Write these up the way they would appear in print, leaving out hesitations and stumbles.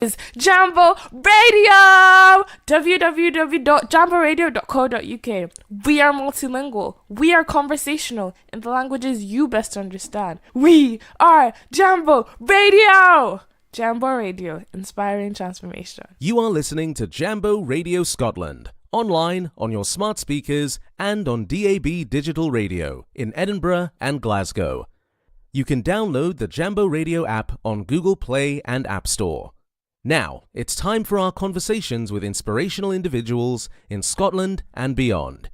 is Jambo Radio! www.jamboradio.co.uk. We are multilingual. We are conversational in the languages you best understand. We are Jambo Radio! Jambo Radio, inspiring transformation. You are listening to Jambo Radio Scotland, online, on your smart speakers, and on DAB digital radio in Edinburgh and Glasgow. You can download the Jambo Radio app on Google Play and App Store. Now, it's time for our conversations with inspirational individuals in Scotland and beyond.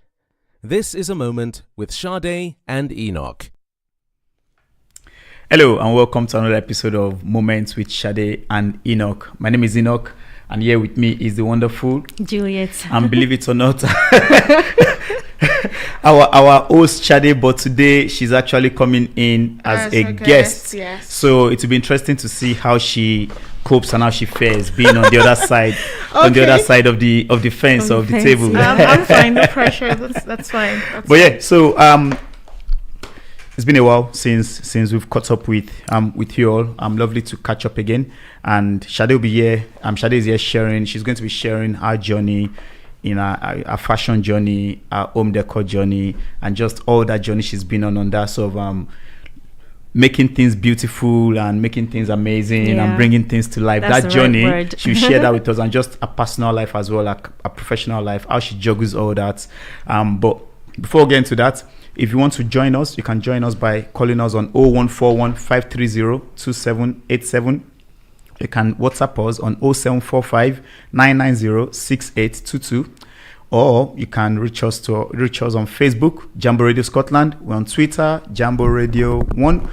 This is a moment with Sade and Enoch. Hello and welcome to another episode of Moments with Sade and Enoch. My name is Enoch and here with me is the wonderful Juliet. And believe it or not, our host Sade, but today she's actually coming in as a guest. Yes. So it will be interesting to see how she copes and how she fares being on the other side, on the other side of the fence of the table. I'm fine. No pressure. That's fine. But yeah, so it's been a while since we've caught up with you all. Lovely to catch up again. And Sade will be here. Sade is here sharing. She's going to be sharing our journey in our fashion journey, our home decor journey, and just all that journey she's been on that sort of making things beautiful and making things amazing and bringing things to life. That's that journey, right she'll share that with us, and just a personal life as well, like a professional life, how she juggles all that. But before we get into that, if you want to join us, you can join us by calling us on 0141 530 2787. You can WhatsApp us on 0745 990 6822. Or you can reach us on Facebook, Jambo Radio Scotland. We're on Twitter, Jambo Radio 1.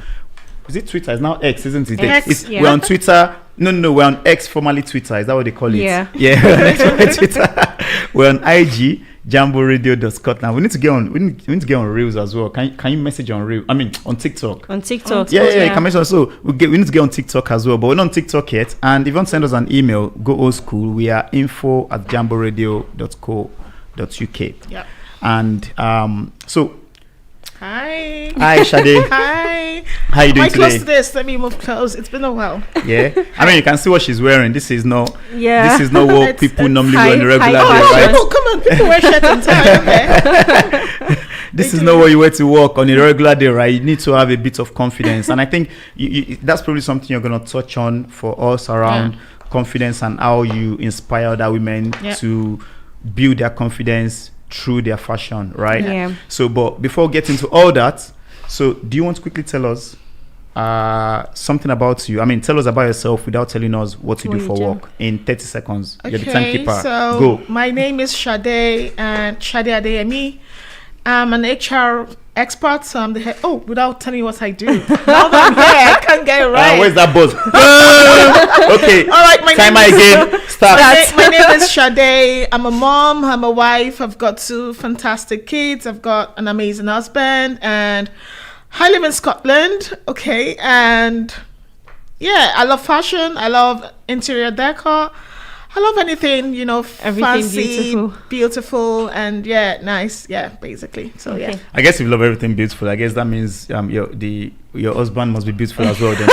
Is it Twitter? It's now X, isn't it? X, yeah. We're on Twitter. No, we're on X, formerly Twitter. Is that what they call it? Yeah. Yeah, Twitter. We're on IG, jamboradio.scotland. We need to get on Reels as well. Can you message on Reels? I mean, on TikTok. On TikTok. Yeah, you can message us. So we need to get on TikTok as well, but we're not on TikTok yet. And if you want to send us an email, go old school. We are info@jamboradio.co.uk. Yeah. And so Hi, Sade. Hi. How you doing Am I close today? to this? Let me move close. It's been a while. Yeah. I mean, you can see what she's wearing. This is not what It's people normally high- wear on a regular high day, fashion. right? Oh, come on. People wear shirts and tie. Okay. This is not what you wear to work on a regular day, right? You need to have a bit of confidence. And I think that's probably something you're going to touch on for us around confidence and how you inspire other women to build their confidence through their fashion, right? Yeah. So, but before getting to all that, so do you want to quickly tell us something about you? I mean, tell us about yourself without telling us what you do for work in 30 seconds. You're the timekeeper. So Go. my name is Sade Adeyemi. I'm an HR expert, so I'm the head. Oh, without telling you what I do. Now that I'm here, I can't get it right. Where's that buzz? Okay. All right, my Timer name is, again. Start. my name is Sade. I'm a mom. I'm a wife. I've got 2 fantastic kids. I've got an amazing husband, and I live in Scotland. Okay, and yeah, I love fashion. I love interior decor. I love anything, Everything fancy, beautiful, and nice. Yeah, basically. So Okay. I guess if you love everything beautiful, I guess that means your husband must be beautiful as well. Then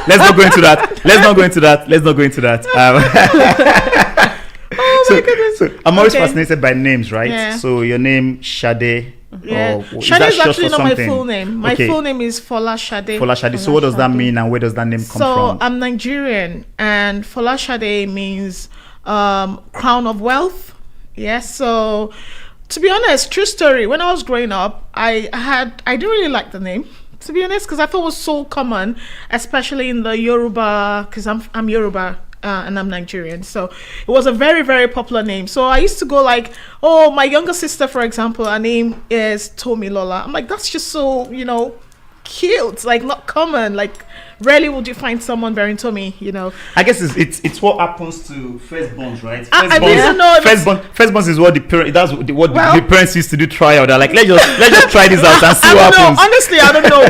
let's not go into that. Oh my goodness. So I'm always Okay. fascinated by names, right? Yeah. So your name Sade. Yeah, Or Sade is short actually for not my something? full name. My Okay. full name is Fola Sade. Fola Sade. So what does that mean, and where does that name come So from? I'm Nigerian, and Fola Sade means crown of wealth. Yes. So to be honest, true story. When I was growing up, I didn't really like the name, to be honest, because I thought it was so common, especially in the Yoruba, because I'm Yoruba. And I'm Nigerian, so it was a very, very popular name. So I used to go like, oh, my younger sister, for example, her name is Tomilola. I'm like, that's just so, cute, like not common. Like rarely would you find someone bearing Tommy, I guess it's what happens to firstborns, right? I didn't know if it's- Firstborns is what the parents used to do trial. They're like, let's just try this out and see I what don't know. happens. Honestly, I don't know.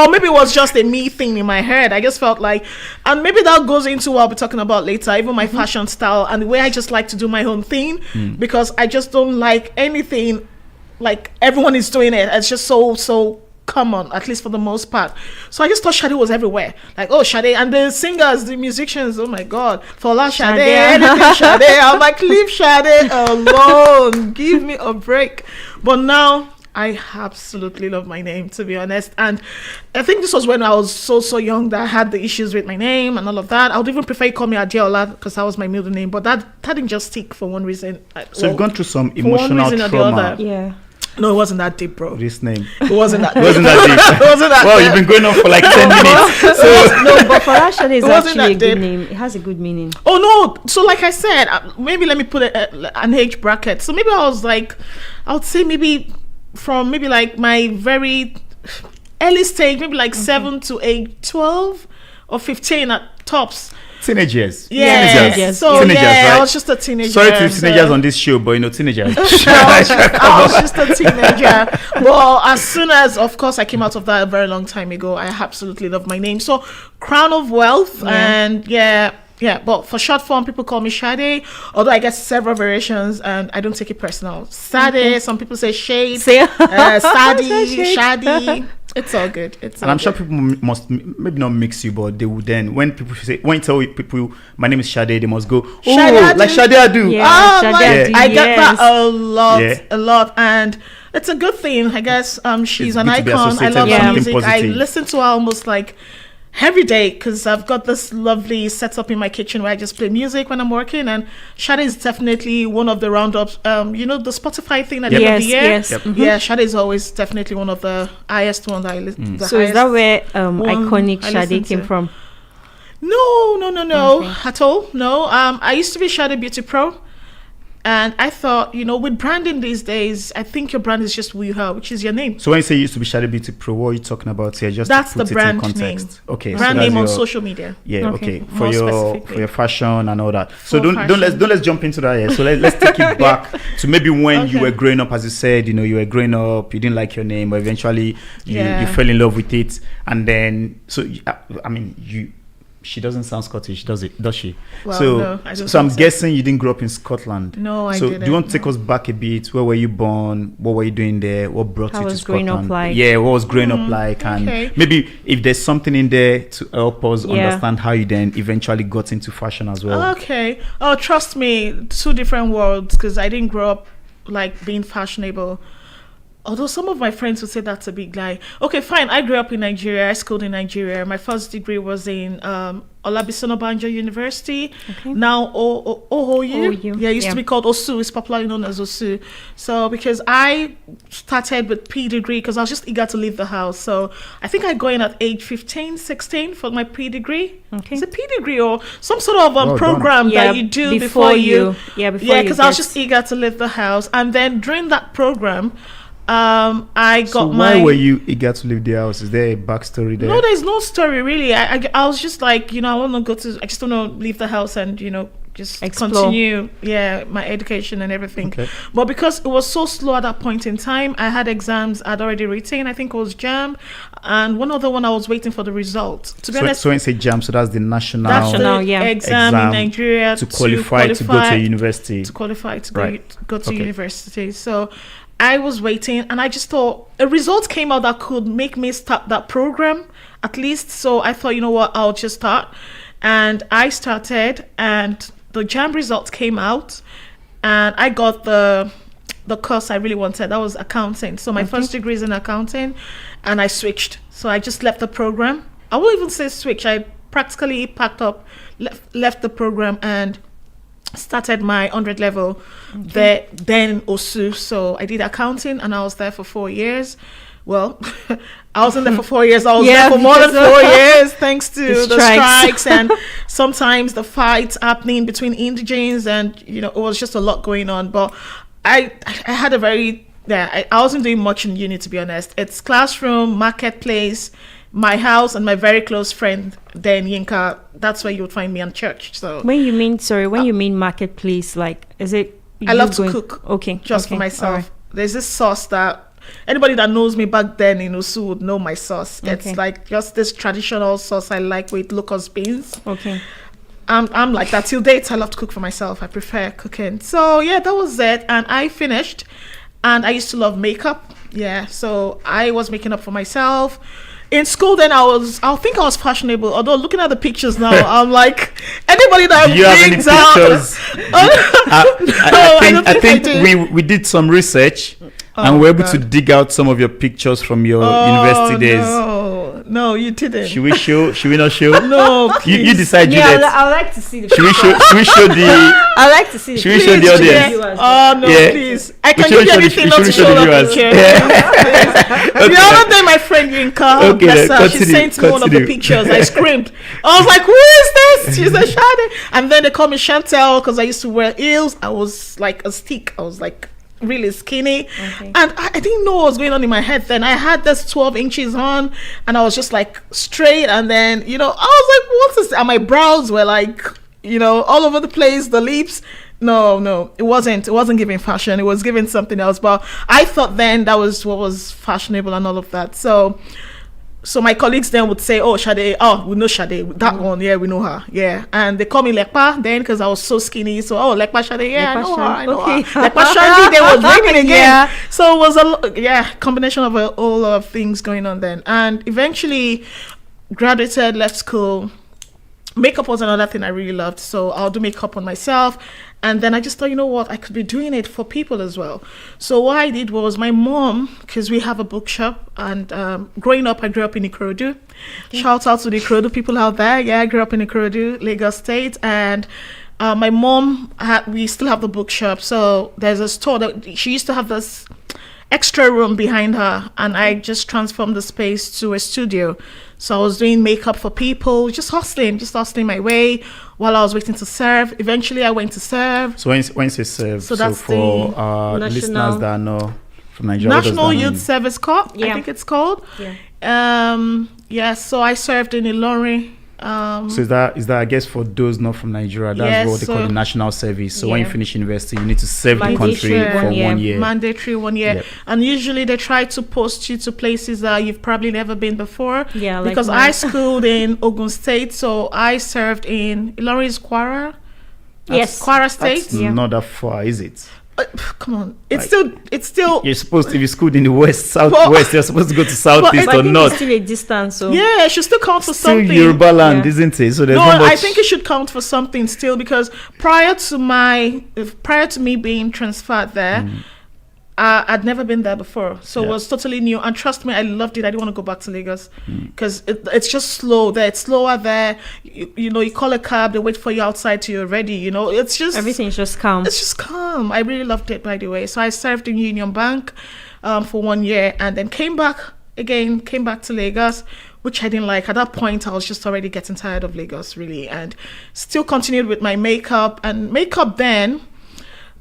Or maybe it was just a me thing in my head. I just felt like, and maybe that goes into what I'll be talking about later, even my fashion style and the way I just like to do my own thing, because I just don't like anything like everyone is doing it. It's just so common, at least for the most part. So I just thought Sade was everywhere. Like, oh, Sade. And the singers, the musicians, oh my God. Fola Sade, anything Sade. I'm like, leave Sade alone. Give me a break. But now, I absolutely love my name, to be honest. And I think this was when I was so young that I had the issues with my name and all of that. I would even prefer you call me Adeola because that was my middle name. But that didn't just stick for one reason. So you've gone through some emotional trauma. Yeah. No, it wasn't that deep, bro. This name. It wasn't that deep. It wasn't that deep. It wasn't that Well, deep. you've been going on for like 10 minutes. So No, but for Sade is It wasn't actually a that good deep. name. It has a good meaning. Oh no! So like I said, maybe let me put an age bracket. So maybe I was like, I would say maybe from maybe like my very early stage, maybe like 7 to 8, 12 or 15 at tops. teenagers. Yeah. Teenagers. So Teenagers, yeah, right? I was just a teenager. Sorry to the so- teenagers on this show, but teenagers. I was just a teenager. Well, as soon as, of course, I came out of that a very long time ago, I absolutely love my name. So, Crown of Wealth, and yeah. But for short form, people call me Sade. Although I get several variations, and I don't take it personal. Sade. Some people say Shade. Say Sade, Shadi. It's all good. It's all And I'm good. sure people must maybe not mix you, but they would then when you tell people my name is Sade, they must go, oh, Sade like Adu. Sade Adu. Yeah. Oh, Sade my, Adu, I get that yes. a lot, and it's a good thing, I guess. She's It's an good to be icon. I associated love with her something music. I positive. listen to her almost like every day because I've got this lovely setup in my kitchen where I just play music when I'm working. And Sade is definitely one of the roundups. You know the Spotify thing at the end of the year. Yes. Yep. Yeah, Sade is always definitely one of the highest ones that I listen. So is that where iconic I Sade listen came to. from? No, Okay. at all. No. I used to be Sade Beauty Pro. And I thought, with branding these days, I think your brand is just who you are, which is your name. So when you say you used to be Sade Beauty Pro, what are you talking about here? Just That's to put the it brand in context. name. Okay, Brand so that's name on your- social media. Yeah, Okay. okay. More specifically. For your fashion and all that. So For don't let's jump into that here. So let's take it back to maybe when you Okay. were growing up, as you said, you were growing up, you didn't like your name, but eventually you fell in love with it, and then she doesn't sound Scottish, does she? Well, so no, I don't so I'm think so. guessing you didn't grow up in Scotland. No, I so didn't. do you want to take no. us back a bit? Where were you born? What were you doing there? What brought How you to was growing Scotland? up like? Yeah, what was growing up like? okay. And maybe if there's something in there to help us Yeah. understand how you then eventually got into fashion as well. Okay. Oh, trust me, two different worlds because I didn't grow up like being fashionable. Although some of my friends would say that's a big lie. Okay, fine. I grew up in Nigeria. I schooled in Nigeria. My first degree was in Olabisi Obanjo University. Okay. Now OOU. OOU, Yeah, it used yeah. to be called OSU. It's popularly known as OSU. So because I started with P degree because I was just eager to leave the house. So I think I got in at age 15, 16 for my P degree. Okay. It's a P degree or some sort of Well done. program that you do before you. Yeah, before Yeah, you because I was get- just eager to leave the house. And then during that program, I got So why were you eager to leave the house? Is there a backstory there? No, there's no story really. I was just like, I want to go to. I just want to leave the house and just Explore. continue. Yeah, my education and everything. Okay. But because it was so slow at that point in time, I had exams I'd already written. I think it was JAM, and one other one I was waiting for the result. To be honest, So when you say JAM, so that's the national, that's the National, yeah. exam in exam Nigeria to qualify to go to a university. to qualify to Right. go to Okay. university. So I was waiting and I just thought a result came out that could make me start that program at least. So I thought, you know what, I'll just start. And I started and the JAM results came out and I got the course I really wanted. That was accounting. So my first degree is in accounting and I switched. So I just left the program. I won't even say switch. I practically packed up, left the program and started my 100 level there then in OSU. So I did accounting and I was there for 4 years. Well, I wasn't there for 4 years. I was Yeah, there for more than because 4 years thanks to the the strikes. strikes and sometimes the fights happening between indigenes and, it was just a lot going on. But I had a very, I wasn't doing much in uni, to be honest. It's classroom, marketplace, my house and my very close friend then Yinka. That's where you would find me in church. So When you mean marketplace, like, is it? I you love to going- cook. Okay. Just okay, for myself. all right. There's this sauce that anybody that knows me back then in Usu would know my sauce. It's Okay. like just this traditional sauce I like with locust beans. Okay. I'm like that till date. I love to cook for myself. I prefer cooking. So yeah, that was it. And I finished. And I used to love makeup. Yeah, so I was making up for myself. In school, then I think I was fashionable. Although looking at the pictures now, I'm like anybody that Do you have any brings out. pictures? I think we did some research and we were able to dig out some of your pictures from your university days. No, you didn't. Should we show? Should we not show? No, you decide, Yeah, Juliet. I would like to see the. Should we show? Should we show the? I like to see the. Should we show the audience? Oh no, Yeah. please! I We can should give you show the- anything we not should to show show the the viewers. picture. Yeah. The other day, my friend Yinka, Okay, bless her, she continue, sent me one of the continue. pictures. I screamed. I was like, "Who is this?" She said, "Sade," and then they call me Chantel because I used to wear heels. I was like a stick. I was like really skinny, and I didn't know what was going on in my head then. I had this 12 inches on and I was just like straight, and then I was like, what's this? And my brows were like all over the place, the lips. No, it wasn't giving fashion. It was giving something else, but I thought then that was what was fashionable and all of that. So my colleagues then would say, "Oh, Sade, we know Sade, that one, yeah, we know her, yeah." And they call me Lekpa then because I was so skinny. So, Lekpa Sade, yeah, Lekpa I know Sade, her. Lekpa Sade, they was ringing again. Yeah. So it was a combination of a whole lot of things going on then. And eventually graduated, left school. Makeup was another thing I really loved. So I'll do makeup on myself. And then I just thought, I could be doing it for people as well. So what I did was my mom, because we have a bookshop, and growing up, I grew up in Ikorodu. Shout out to the Ikorodu people out there. Yeah, I grew up in Ikorodu, Lagos State. And my mom, we still have the bookshop. So there's a store that she used to have this extra room behind her, and I just transformed the space to a studio. So I was doing makeup for people, just hustling my way while I was waiting to serve. Eventually, I went to serve. So when you say serve, So so that's for the listeners that know from Nigeria, what does National that Youth mean? Service Corps, I Yeah. think it's called. Yeah. So I served in Ilorin. So is that I guess for those not from Nigeria, that's Yes, what they call so- the national service. So when you Yeah. finish university, you need to serve the Mandatory country for 1 year. 1 year. Mandatory 1 year. Yep. And usually they try to post you to places that you've probably never been before. Yeah, like because mine. I schooled in Ogun State, so I served in Ilorin's Kwara. Yes. Kwara That's State. Yeah. not that far, is it? Come on, it's Like- still. You're supposed to be schooled in the west, But- southwest. You're supposed to go to southeast But I or think north. it's still a distance. So Yeah, it should still count for Still something. Yoruba land, Yeah. isn't it? So there's No, not much. I think it should count for something still, because prior to me being transferred there, I'd never been there before, so it Yeah. was totally new. And trust me, I loved it. I didn't want to go back to Lagos because it's just slow there. It's slower there. You call a cab, they wait for you outside till you're ready. It's just everything's just calm. It's just calm. I really loved it, by the way. So I served in Union Bank for 1 year, and then came back to Lagos, which I didn't like. At that point, I was just already getting tired of Lagos, really, and still continued with my makeup. And makeup then,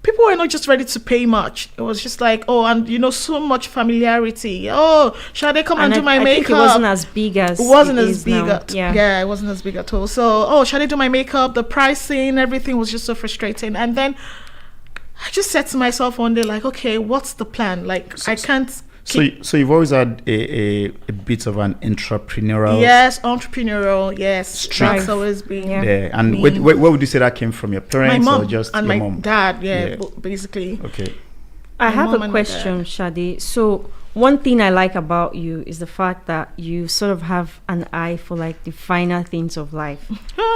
people were not just ready to pay much. It was just like, so much familiarity. Oh, shall they come and do my I makeup? think it wasn't as big as It wasn't it as is big. now. Yeah, it wasn't as big at all. So, shall I do my makeup? The pricing, everything was just so frustrating. And then I just said to myself one day, like, okay, what's the plan? Like, I can't. So you've always had a bit of an entrepreneurial. Yes, entrepreneurial. Yes, Strive. that's always been. Yeah. Yeah. And Me. where would you say that came from? Your My parents mom or just and your my mom? dad. Yeah, Yeah. basically. Okay. I My have mom a and my question, Sade. So one thing I like about you is the fact that you sort of have an eye for like the finer things of life,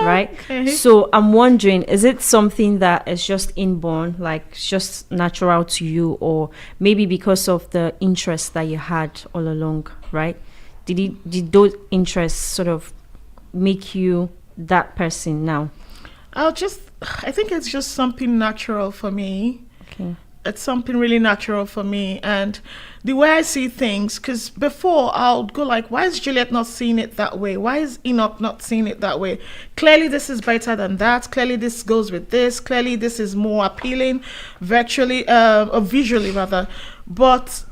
right? Okay. So I'm wondering, is it something that is just inborn, like it's just natural to you, or maybe because of the interests that you had all along, right? Did those interests sort of make you that person now? I think it's just something natural for me. Okay. It's something really natural for me, and the way I see things, because before I'll go like, why is Juliet not seeing it that way? Why is Enoch not seeing it that way? Clearly this is better than that. Clearly this goes with this. Clearly this is more appealing visually rather. But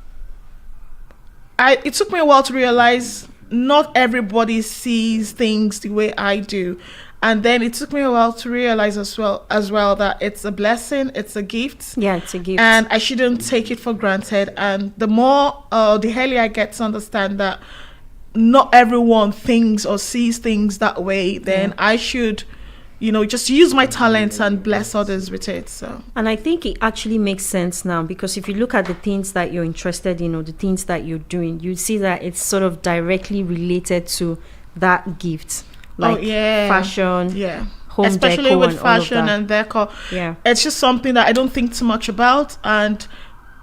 it took me a while to realize not everybody sees things the way I do. And then it took me a while to realize as well that it's a blessing, it's a gift. Yeah, it's a gift. And I shouldn't take it for granted. And the more, the earlier I get to understand that not everyone thinks or sees things that way, then I should, just use my talents and bless others with it. So, And I think it actually makes sense now, because if you look at the things that you're interested in or the things that you're doing, you see that it's sort of directly related to that gift, like fashion, home especially decor, with and all of fashion that. and decor. Yeah. It's just something that I don't think too much about, and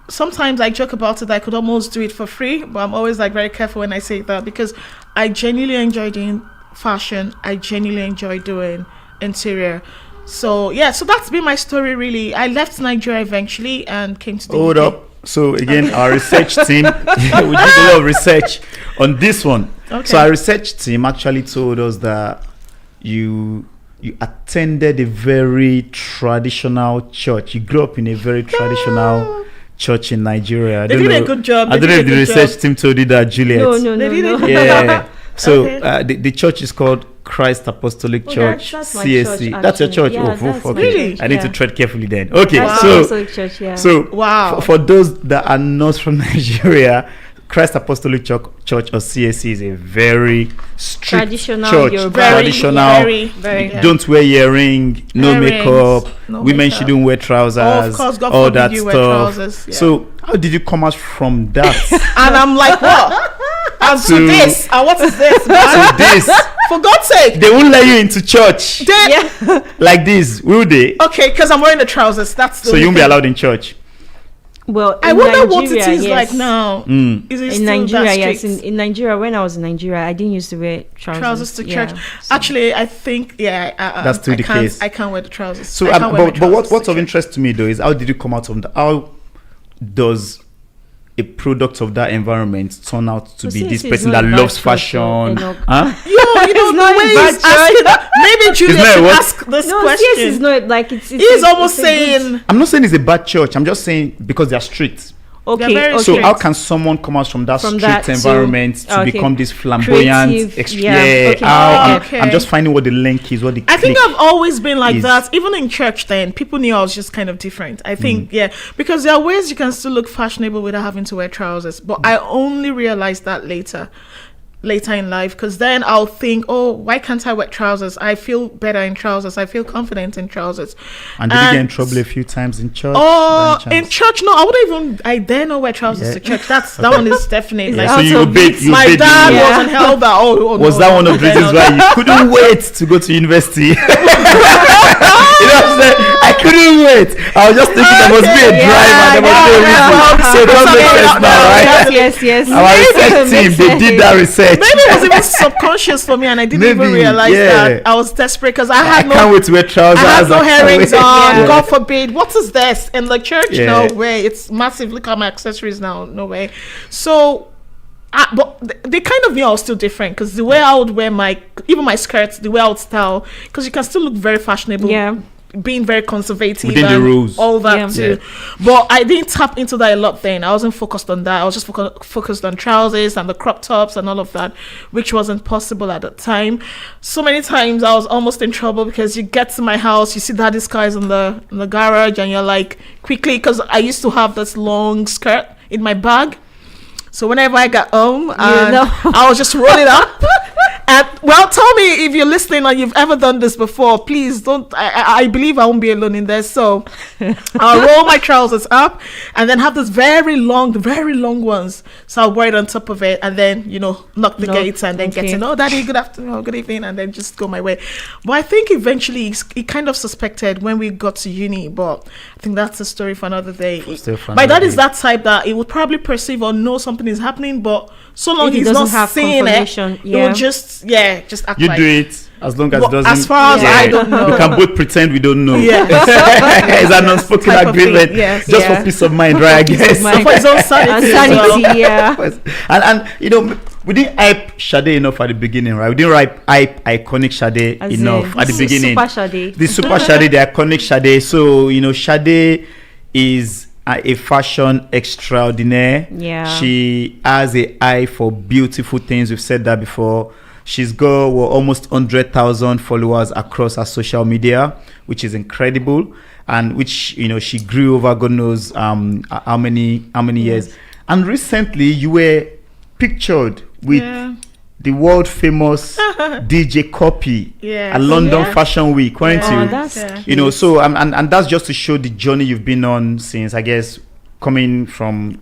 sometimes I joke about it. I could almost do it for free, but I'm always like very careful when I say that, because I genuinely enjoy doing fashion. I genuinely enjoy doing interior. So so that's been my story, really. I left Nigeria eventually and came to the Hold UK. up. So again, our research team, we did a lot of research on this one. Okay. So our research team actually told us that you attended a very traditional church. You grew up in a very traditional church in Nigeria. They did a good job. I don't know if the research team told you that, Juliet. No. Yeah. So Okay. the church is called Christ Apostolic Church, that's my CSC. church, That's your church. actually. Yeah, that's my Really? church, I need to yeah. tread carefully then. Okay, That's so Apostolic Church, yeah. so Wow. for those that are not from Nigeria, Christ Apostolic Church or CSC is a very strict Traditional church. Yoruba. Traditional. Very. Yeah. Don't wear earring, no Earrings, makeup. no Women makeup. shouldn't wear trousers. Oh, of course, God all forbid that you wear stuff. trousers, yeah. So how did you come out from that And I'm like, what? And to To- this, and what is this, to man? this? For God's sake. They won't let you into church Then, like this, will they? okay, because I'm wearing the trousers. That's the So only you won't be thing. allowed in church. Well, I in wonder Nigeria, what it is yes. like now. Is it In still Nigeria, that yes. strict? In Nigeria, when I was in Nigeria, I didn't used to wear trousers. Trousers to Yeah, church. so- Actually, I think That's still I the can't, case. I can't wear the trousers. So, I can't wear my but trousers what's to of church. interest to me though is how did you come out from how does a product of that environment turn out to So be this CSC is person not that a bad loves church, fashion? Enoch. Huh? You know not the way a bad he's asking that. Maybe Julia not a should what? ask this No, question. CS is not like it's He's almost it's a good- saying, I'm not saying it's a bad church. I'm just saying because they're strict. okay, very okay. So strict. how can someone come out from that From strict that to- environment to okay. become this flamboyant? Creative, yeah, okay. Okay. I'm just finding what the link is. What the I think click I've always been like is. that. Even in church then, people knew I was just kind of different. I think, because there are ways you can still look fashionable without having to wear trousers. But I only realized that later in life, because then I'll think, oh, why can't I wear trousers? I feel better in trousers. I feel confident in trousers. And did you get in trouble a few times in church? Oh, by any in chance? church, no, I dare not wear trousers Yeah. to church. That one is definite. Yeah, Like, so you out of obeyed. it. You my obeyed the dad rule. Yeah. wasn't held that. Was no, that one no, of the I reasons dare why not. you couldn't wait to go to university? You know what I'm saying? I couldn't wait. I was just thinking there must be a drive and there must be a reason. So it does make sense now, right? Yes. Our research Makes team, they did sense. that research. Maybe it was even subconscious for me, and I didn't even Maybe, realize yeah. that I was desperate because I I had can't no. wait to wear trousers. I have no can't earrings wait. on. Yeah. God forbid. What is this in the church? Yeah. No way. It's massive. Look at my accessories now. No way. So, but they kind of knew I was still different because the way I would wear even my skirts, the way I would style, because you can still look very fashionable. Yeah. Being very conservative Within the and rules. all that Yeah. too. But I didn't tap into that a lot then. I wasn't focused on that. I was just focused on trousers and the crop tops and all of that, which wasn't possible at the time. So many times I was almost in trouble because you get to my house, you see daddy's cars in the garage, and you're like, quickly, because I used to have this long skirt in my bag. So whenever I got home, I was just roll it up. And well, tell me if you're listening and you've ever done this before. Please don't. I believe I won't be alone in this. So I'll roll my trousers up and then have this very long ones. So I'll wear it on top of it and then knock the gates and then get okay. in. Oh, daddy, good afternoon, or good evening, and then just go my way. But I think eventually he kind of suspected when we got to uni. But I think that's a story for another day. Still for My another dad is day. that type that he would probably perceive or know something is happening, but so long If he he's doesn't not have seeing it, confirmation, he will just act You like do it as long as Well, it doesn't. as far as I don't know. We can both pretend we don't know. Yeah. It's an unspoken Type of thing, agreement. yes. Just Yeah. for peace of mind, right? I guess. mind. for his own sanity. And as well. sanity, yeah. And we didn't hype Sade enough at the beginning, right? We didn't hype iconic Sade As enough in, at the beginning. Super Sade. The super Sade, the iconic Sade. So Sade is a fashion extraordinaire. Yeah. She has a eye for beautiful things. We've said that before. She's got almost 100,000 followers across her social media, which is incredible, and which she grew over God knows how many years. And recently, you were pictured with the world famous DJ Copy at London Fashion Week, weren't you? That's You know, so and that's just to show the journey you've been on since, I guess, coming from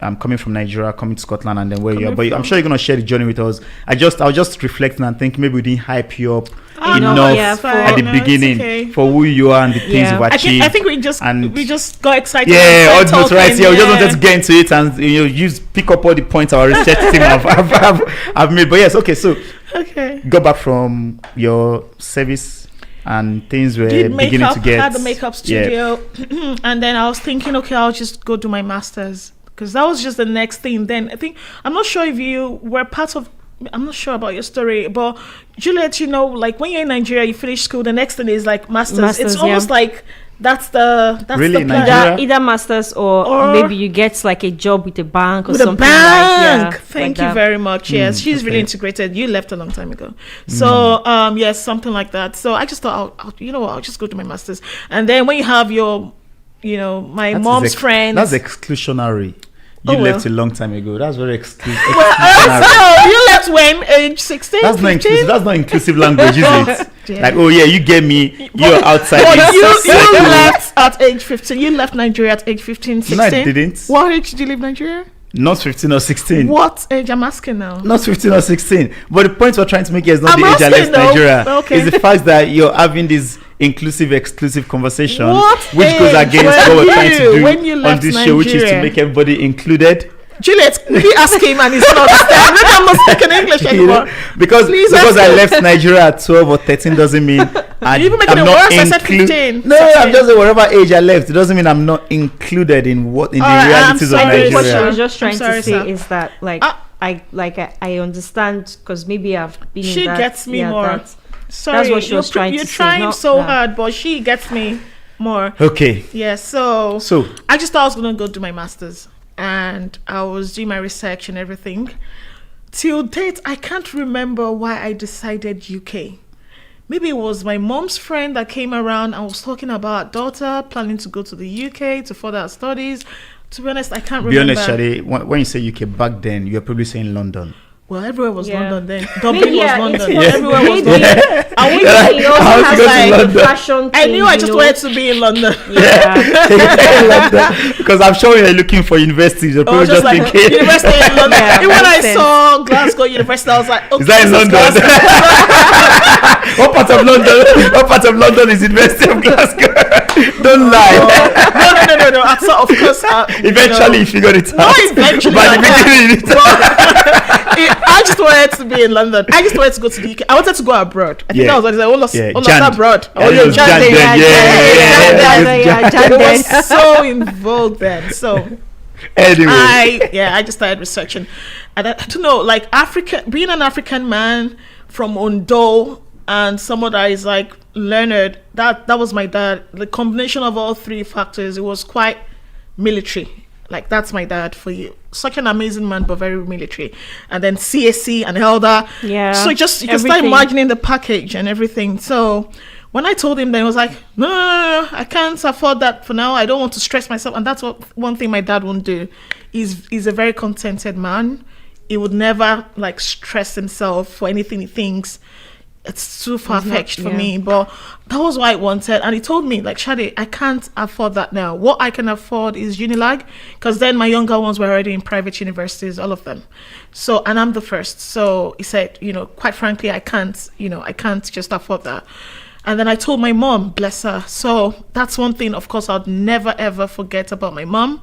Nigeria, coming to Scotland, and then where you are. But I'm sure you're gonna share the journey with us. I was just reflecting and thinking maybe we didn't hype you up enough at the beginning for who you are and the things you've achieved. I think we just got excited. Yeah, almost right. Yeah, we just wanted to get into it and pick up all the points our research team have made. But yes, okay. So go back from your service. And things were beginning to get... had the makeup studio. And then I was thinking, okay, I'll just go do my master's. Because that was just the next thing. Then I'm not sure if you were part of... I'm not sure about your story. But Juliet, like when you're in Nigeria, you finish school, the next thing is like master's. It's almost like... That's the plan. Either masters or maybe you get like a job with a bank or with something Thank you very much. Yes, she's really integrated. You left a long time ago, so yes, something like that. So I just thought, I'll just go to my masters, and then when you have your, my mom's friends. That's exclusionary. You left a long time ago. That's very exclusive. So you left when? Age 16? That's not inclusive. That's not inclusive language, is it? Yeah. Like, oh yeah, you get me. You're outside. But you left at age 15. You left Nigeria at age 15, 16. No, I didn't. What age did you leave Nigeria? Not 15 or 16. What age? I'm asking now. Not 15 or 16. But the point we're trying to make here is not the age I left Nigeria. Okay. It's the fact that you're having this inclusive, exclusive conversation, which age goes against what we're trying to do when you on this show, which is to make everybody included. Juliet, we ask him and he's not understand. Maybe I'm not speaking English anymore. Because I left Nigeria at 12 or 13 doesn't mean I'm not worse. I said 15. No, 16. I'm just saying whatever age I left. It doesn't mean I'm not included in the realities of Nigeria. What she was just trying to say is that I understand because maybe I've been in that. She gets me more. Sorry, that's what she was trying to say. You're trying so hard, but she gets me more. Okay. Yeah, so I just thought I was going to go do my master's. And I was doing my research and everything. Till date, I can't remember why I decided UK. Maybe it was my mom's friend that came around and was talking about daughter planning to go to the UK to further her studies. To be honest, I can't remember. Be honest, Sade, when you say UK back then, you were probably saying London. Well, everywhere was London then. Dublin was London. Everywhere was London. And we also have the fashion I knew I just wanted to be in London. Because I'm sure you're looking for universities. You're probably just thinking. University in London. Even when I saw Glasgow University, I was like, okay, is that in London? What part of London? What part of London is University of Glasgow? Don't lie. No. I thought, of course. Eventually, you figured it out. Not eventually. By the beginning, I just wanted to be in London. I just wanted to go to the UK. I wanted to go abroad. I think I was like, abroad. It was so involved then. So anyway, I just started researching. And I don't know, like being an African man from Ondo and someone that is like learned, that was my dad. The combination of all three factors, it was quite military. Like, that's my dad for you. Such an amazing man, but very military. And then CSC and elder. Yeah. So you can start imagining the package and everything. So when I told him, then he was like, no, I can't afford that for now. I don't want to stress myself. And that's one thing my dad won't do. He's a very contented man. He would never like stress himself for anything he thinks. It's too far-fetched for me, but that was what I wanted. And he told me, like, Sade, I can't afford that now. What I can afford is Unilag, because then my younger ones were already in private universities, all of them. So, and I'm the first. So he said, quite frankly, I can't just afford that. And then I told my mom, bless her. So that's one thing, of course, I'd never, ever forget about my mom.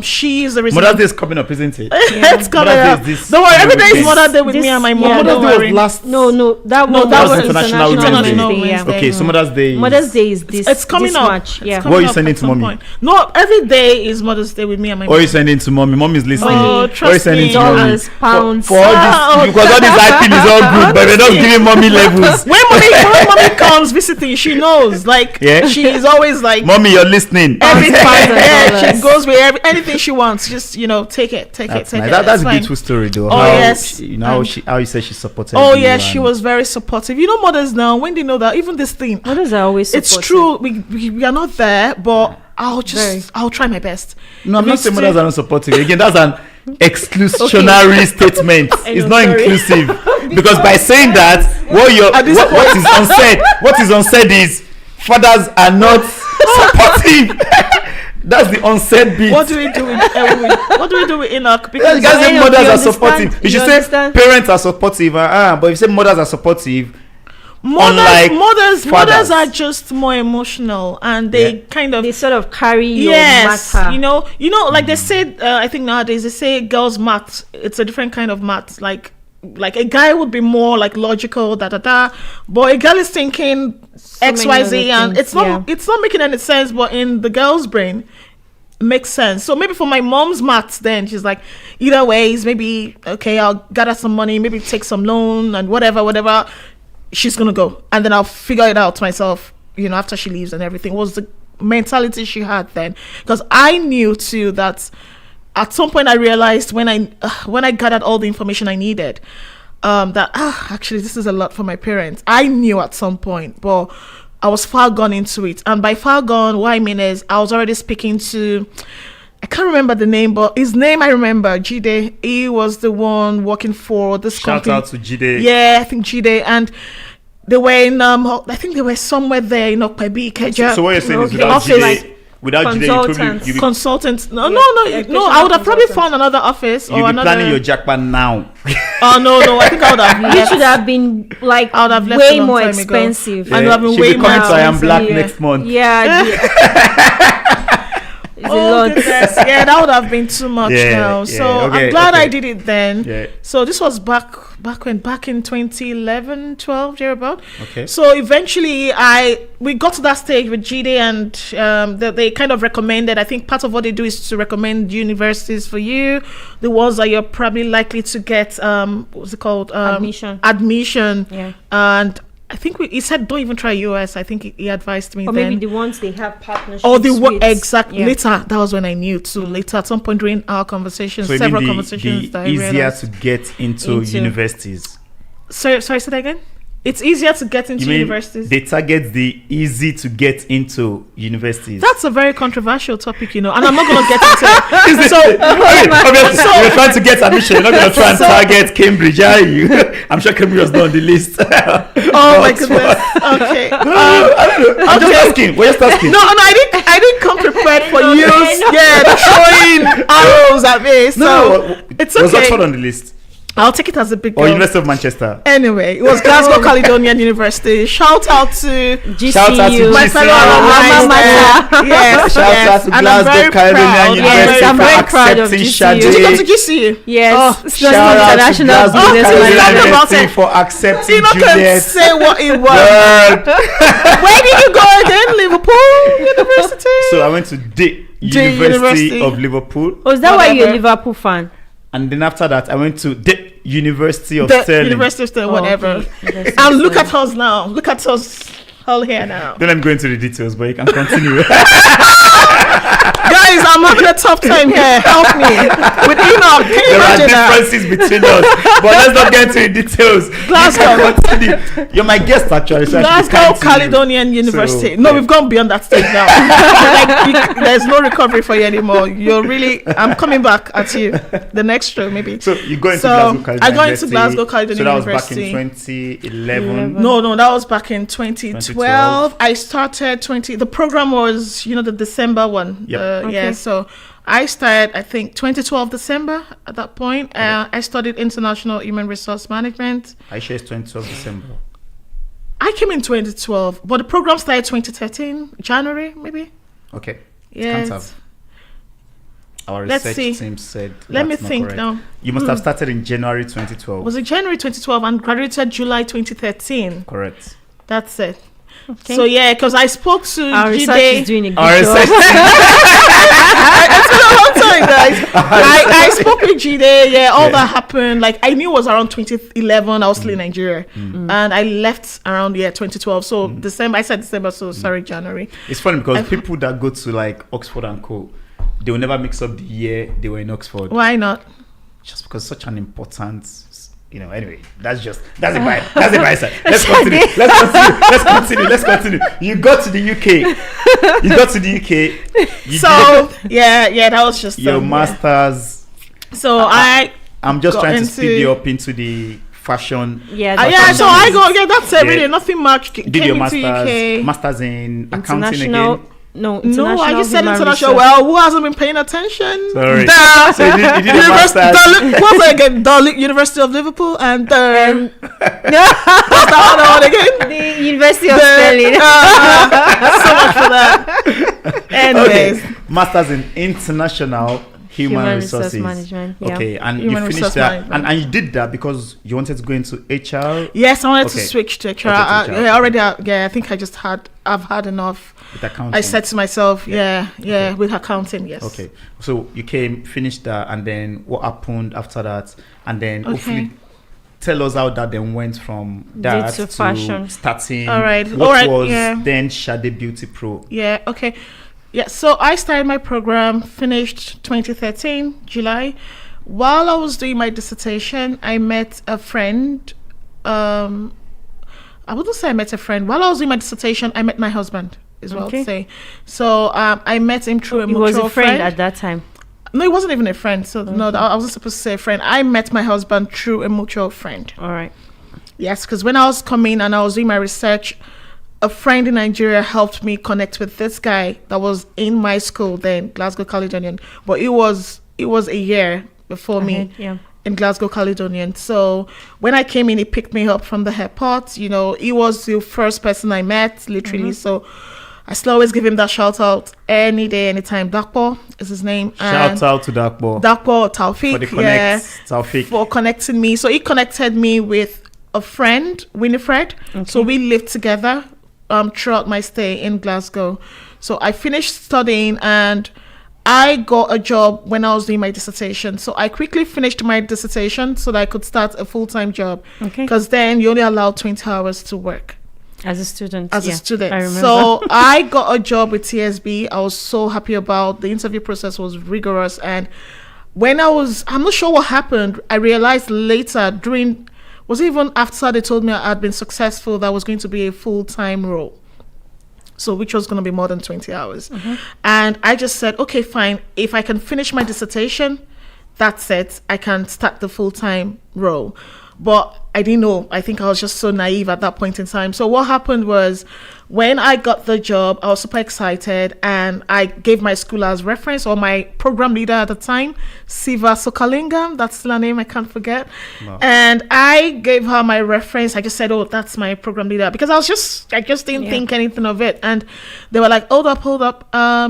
She is the reason. Mother's Day is coming up, isn't it? It's coming up. Don't worry, every day is Mother's Day with me and my mom. Mother's Day was last. That was International Women's Day. Okay, so Mother's Day is this. It's coming up. Much. Yeah. What are you sending to mommy? No, every day is Mother's Day with me and my mom. What are you sending to mommy? Mom is listening. Oh, trust me. Dollars, pounds. For all this, because all this acting is all good, but we're not giving mommy levels. When mommy comes visiting, she knows. Like, she is always like, mommy, you're listening. Every time, she goes with anything she wants. Just take it. That's a beautiful story, though. Oh yes. How you said she supported. Oh yeah, she was very supportive. Mothers now, when they know that even this thing, mothers are always supportive. It's true. We are not there, but I'll try my best. No, I'm not saying mothers are not supportive. Again, exclusionary statement. It's not sorry. inclusive because by saying that, what is unsaid is fathers are not supportive. That's the unsaid bit. What do we do with Enoch? Because you guys say Enoch, mothers you are understand? supportive. You should say understand? parents are supportive, but if you say mothers are supportive, Mothers are just more emotional, and they kind of They sort of carry your yes, matter. you know, like they say. I think nowadays they say girls' math. It's a different kind of math. Like a guy would be more like logical, but a girl is thinking X, Y, Z, many and other it's not things, it's not making any sense. But in the girl's brain, it makes sense. So maybe for my mom's maths, then she's like, either ways, maybe okay, I'll gather some money, maybe take some loan and whatever. She's gonna go, and then I'll figure it out myself. After she leaves and everything. Was the mentality she had then? Because I knew too that at some point I realized when I gathered all the information I needed, that actually this is a lot for my parents. I knew at some point, but I was far gone into it. And by far gone, what I mean is I was already speaking to, I can't remember the name, but his name I remember, Jide. He was the one working for this company. shout out to Jide. Yeah, I think Jide. And they were in, I think they were somewhere there in Okpebi, Ikeja. So what you're saying is Okay. without Office. Jide, you'd be Consultants. No, Educational I would have probably consultants. found another office you'd or be another. planning your jackpot now. Oh no, I think I would have You left. should have been like I would have left a way long more time ago. expensive. And would have been she'll way be coming more to I Am expensive, Black yeah. next month. It's a Oh lot. goodness, yeah, that would have been too much Yeah, now. yeah, So okay, I'm glad okay. I did it then. Yeah. So this was back in 2011, 12, thereabout. Okay. So eventually we got to that stage with GD, and they kind of recommended, I think part of what they do is to recommend universities for you, the ones that you're probably likely to get, what's it called? Admission. Yeah. And I think he said don't even try US. I think he advised me Or then. maybe the ones they have partnerships Or with. Yeah. later. That was when I knew too. Later, at some point during our conversations, So you several mean conversations the that I easier realized. to get into universities. Sorry, say that again. It's easier to get into You mean universities. they target the easy to get into universities? That's a very controversial topic, and I'm not going to get into it. So, Obviously, you're trying to get admission. You're not going to try and target Cambridge, are you? I'm sure Cambridge was not on the list. oh my goodness. Okay. I don't know. I'm just asking. We're just asking. No, I didn't come prepared for you. Yeah, throwing arrows at me. So it's Was okay. Oxford on the list? I'll take it as a big Or girl. University of Manchester? Anyway, it was Glasgow Caledonian University. Shout out to GCU. Shout out to my GCU. fellow Alma alumni. Yes, Shout yes. out to And I'm very Glasgow Caledonian proud. University Yes, I'm for very proud of accepting GCU. Sade. Did you go to GCU? Yes. Oh, It's Shout not out to international Glasgow business. Caledonian Caledonian University. University for accepting You know, can Juliet. say what it was. Word. Where did you go again? Liverpool University. So I went to the University. University of Liverpool, Oh, is that why you're a Whatever. Liverpool fan? and then after that I went to the University of The Stirling. University of Stirling, Oh, whatever. okay. And look at us now. Look at us all here now. Then I'm going to the details, but you can continue. Guys, I'm having a tough time here. Help me. With Enoch, can you There are imagine that? differences between us, but let's not get into the details. Glasgow. You can continue. You're my guest actually, so I should be Glasgow kind to you. Caledonian University. So, No, yeah. we've gone beyond that stage now. There's no recovery for you anymore. I'm coming back at you. The next show, maybe. So you go into So, Glasgow Caledonian I go into University. Glasgow Caledonian So that was University. back in 2011. No, that was back in 2012. 2012. I started the program was, the December one. Yep. Yeah, Okay. so I started, I think, 2012 December at that point. I studied International Human Resource Management. I share 2012 December. I came in 2012, but the program started 2013, January, maybe. Okay. Yeah. Can't have. Our Let's research see. team said Let me that's not think correct. now. You must have started in January 2012. Was it January 2012 and graduated July 2013? Correct. That's it. Okay. So yeah, because I spoke to Our research Jide. is doing a good Our job. research It's been a long time, guys. I spoke with Jide. Yeah, all that happened. Like I knew it was around 2011. I was still in Nigeria, and I left around 2012. So December. I said December. So sorry, January. It's funny because people that go to like Oxford and Co, they will never mix up the year they were in Oxford. Why not? Just because such an important, anyway, that's the bias. Let's continue. You got to the UK. You So did yeah, that was just your yeah. master's So I'm just got trying to into- speed you up into the fashion. Yeah, yeah, so I go. Yeah, that's it. Yeah. Really, nothing much. Did Came your into masters in accounting international. again? No, No, I just said human international. resource. Well, who hasn't been paying attention? Sorry. Duh. So you did a masters. What was it again? University of Liverpool and what's that other one again? The University of Stirling. So much for that. Anyways, Okay. Masters in international human resources management. Yeah. Okay, and Human you finished resource that, management. and you did that because you wanted to go into HR yes, I wanted to Okay. switch to HR. Okay, to HR. Yeah, already. I think I've had enough. with accounting. I said to myself, yeah, with accounting, yes. Okay, so you came, finished that, and then what happened after that? And then hopefully tell us how that then went from that to fashion. starting. All right, What all right, was yeah. then Sade Beauty Pro? Yeah, okay. Yeah, so I started my program, finished 2013, July. While I was doing my dissertation, I met a friend. I wouldn't say I met a friend. While I was doing my dissertation, I met my husband, is what Okay. I'd say. So I met him through a He mutual was a friend at that time. No, he wasn't even a friend. So no, I wasn't supposed to say a friend. I met my husband through a mutual friend. All right. Yes, because when I was coming and I was doing my research, a friend in Nigeria helped me connect with this guy that was in my school then, Glasgow Caledonian. But it was a year before me Yeah. in Glasgow Caledonian. So when I came in, he picked me up from the airport. You know, he was the first person I met, literally. So I still always give him that shout out any day, anytime. Dakpo is his name. Shout out to Dakpo Dakpo Taufik. for the connect. Taufik. For connecting me. So he connected me with a friend, Winifred. So we lived together throughout my stay in Glasgow. So I finished studying and I got a job when I was doing my dissertation. So I quickly finished my dissertation so that I could start a full-time job. Okay. Because then you only allowed 20 hours to work As a student. as yeah, a student. I remember. So I got a job with TSB. I was so happy about the interview process was rigorous. And when I'm not sure what happened. I realized later was even after they told me I had been successful, that was going to be a full-time role. So which was going to be more than 20 hours. And I just said, okay, fine. If I can finish my dissertation, that's it. I can start the full-time role. But I didn't know. I think I was just so naive at that point in time. So what happened was when I got the job, I was super excited and I gave my school as reference, or my program leader at the time, Siva Sokalingam. That's still a name I can't forget. Wow. And I gave her my reference. I just said, oh, that's my program leader. Because I just didn't think anything of it. And they were like, hold up.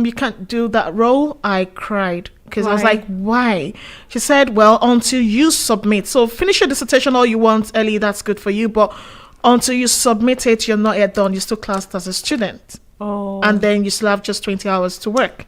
You can't do that role. I cried. Because I was Why? like, why? She said, well, until you submit. So finish your dissertation all you want early, that's good for you. But until you submit it, you're not yet done. You're still classed as a student. Oh. And then you still have just 20 hours to work.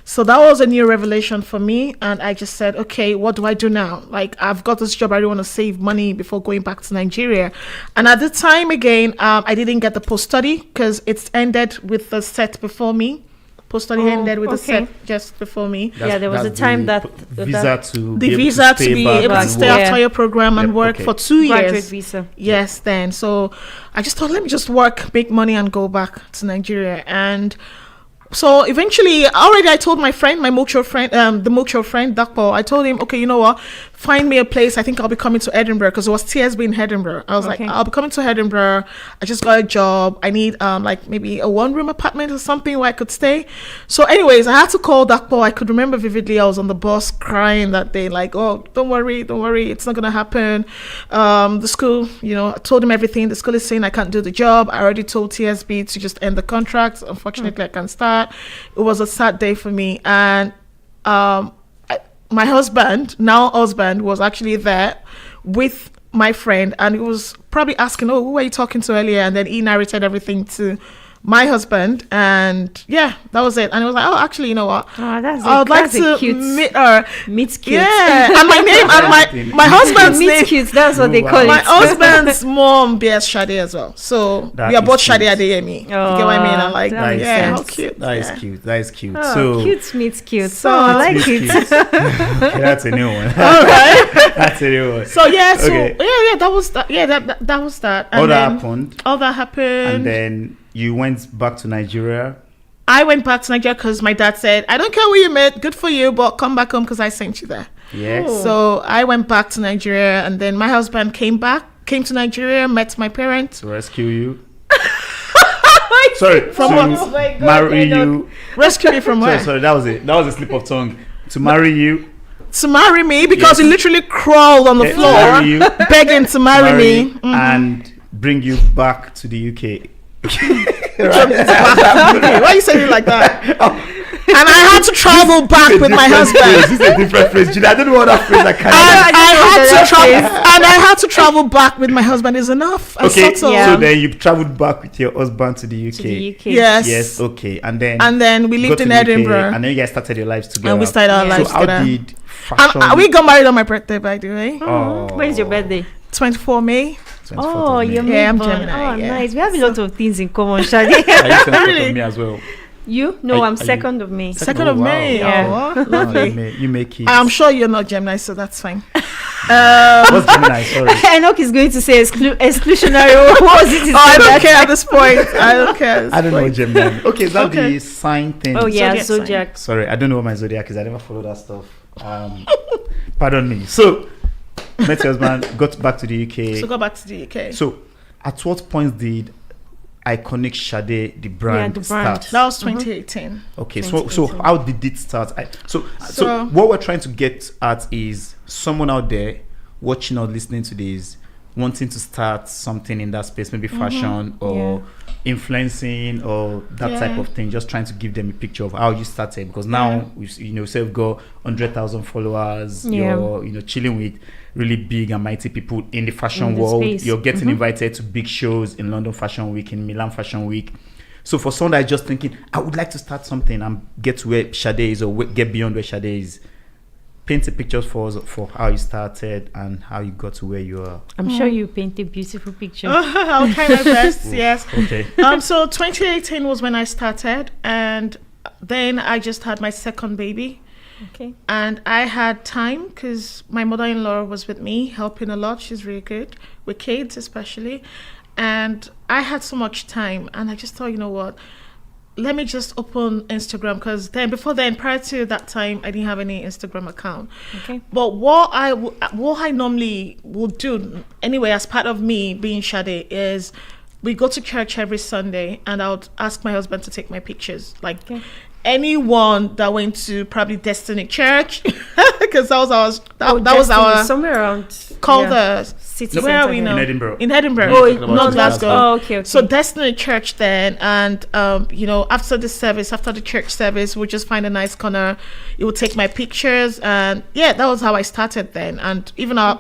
So that was a new revelation for me. And I just said, okay, what do I do now? Like, I've got this job. I really want to save money before going back to Nigeria. And at the time, again, I didn't get the post-study because it's ended with the set before me. Post-study ended with the okay. set just before me. Yeah, there was a That's time the that- visa to The be able visa to stay be back able to and stay work. after your program and Yep, work okay. for 2 graduate years. visa. Yes, then. So I just thought, let me just work, make money, and go back to Nigeria. And so eventually, already I told my friend, the mutual friend, Dakpo, I told him, okay, you know what? Find me a place. I think I'll be coming to Edinburgh because it was TSB in Edinburgh. I was Okay. like, I'll be coming to Edinburgh. I just got a job. I need like maybe a one-room apartment or something where I could stay. So anyways, I had to call Dakpo. I could remember vividly. I was on the bus crying that day, like, oh, don't worry. It's not going to happen. The school, I told him everything. The school is saying I can't do the job. I already told TSB to just end the contract. Unfortunately, I can't start. It was a sad day for me. And my husband, was actually there with my friend, and he was probably asking, oh, who were you talking to earlier? And then he narrated everything to my husband, and yeah, that was it. And he was like, oh, actually, you know what? Oh, that's I would like to cute. meet her. Meet cute. Yeah, and my name and my husband's Meet name. cute. That's what they Wow. call My it. husband's mom bears Sade as well, so That we are is both cute. Sade Adeyemi. You get what I mean? I'm like, That makes yeah, sense. how cute. That is Yeah. cute. That is cute. Oh, So cute meets cute. So- So I like Meets it. cute. Okay, that's a new one. All right. That's a new one. So yeah, Okay. that was that. Yeah, that was that. And All that then happened, all that happened. and then you went back to Nigeria. I went back to Nigeria because my dad said, I don't care where you met, good for you, but come back home because I sent you there. Yeah. So I went back to Nigeria, and then my husband came to Nigeria, met my parents. To rescue you. Sorry, From to what? Oh my God, marry Enoch. you. Rescue me from where? Sorry, that was it. That was a slip of tongue. To marry you. To marry me, because Yes. he literally crawled on the To floor marry you. begging to marry me. And bring you back to the UK. Why you saying it like that? And I had to travel back with my husband. This is a different phrase. Judy, I don't know what that phrase I can. And I had to travel back with my husband is enough. I Okay, settled. Yeah. so then you traveled back with your husband to the UK. To the UK. Yes. Yes, okay. And then we you lived got in to the UK, Edinburgh. and then you guys started your lives together. And we started our Yeah. lives So how together. did fashion... And we got married on my birthday, by the way. Oh. When's your birthday? 24 May. 24th Oh, of May. you're Yeah, I'm born. Gemini, Oh, yeah. nice. We have a lot of things in common, Sade. Are you 24th Really? of May as well? You? No, Are I'm you- 2nd of May. Second Oh, of wow. May. Yeah. Oh, Oh, lovely. you make it. I'm sure you're not Gemini, so that's fine. What's Gemini? Sorry. Enoch is going to say exclusionary. What was it? Oh, I don't care at this point. I don't care. I don't know Gemini. Okay, is that Okay. the sign thing? Oh, yeah, Zodiac sign. Zodiac. Sorry, I don't know what my zodiac is. I never follow that stuff. Pardon me. So, met your husband, got back to the UK. So go back to the UK. So, at what point did Iconic Sade, the brand, the brand. start? That was 2018. Okay, so how did it start? So So- what we're trying to get at is someone out there watching or listening to this, wanting to start something in that space, maybe fashion or influencing or that type Yeah. of thing. Just trying to give them a picture of how you started, because now you've got 100,000 followers. Yeah. You're chilling with really big and mighty people in the fashion In the world. space. You're getting invited to big shows in London Fashion Week, in Milan Fashion Week. So for someone that's just thinking, I would like to start something and get to where Sade is, or get beyond where Sade is, paint a picture for us for how you started and how you got to where you are. I'm sure you paint a beautiful picture. I'll try my best. Yes. Okay. So 2018 was when I started, and then I just had my second baby. Okay. And I had time because my mother-in-law was with me, helping a lot. She's really good with kids, especially. And I had so much time, and I just thought, you know what? Let me just open Instagram, because prior to that time, I didn't have any Instagram account. Okay. But what I normally would do anyway, as part of me being Sade, is we go to church every Sunday, and I would ask my husband to take my pictures. Like anyone that went to probably Destiny Church, because that was our somewhere around called the city where are center we here. now? In Edinburgh. In Edinburgh. Oh, Talking about not Glasgow. Oh, okay. So Destiny Church then, and after the service, after the church service, we'll just find a nice corner. It would take my pictures, and yeah, that was how I started then. And even our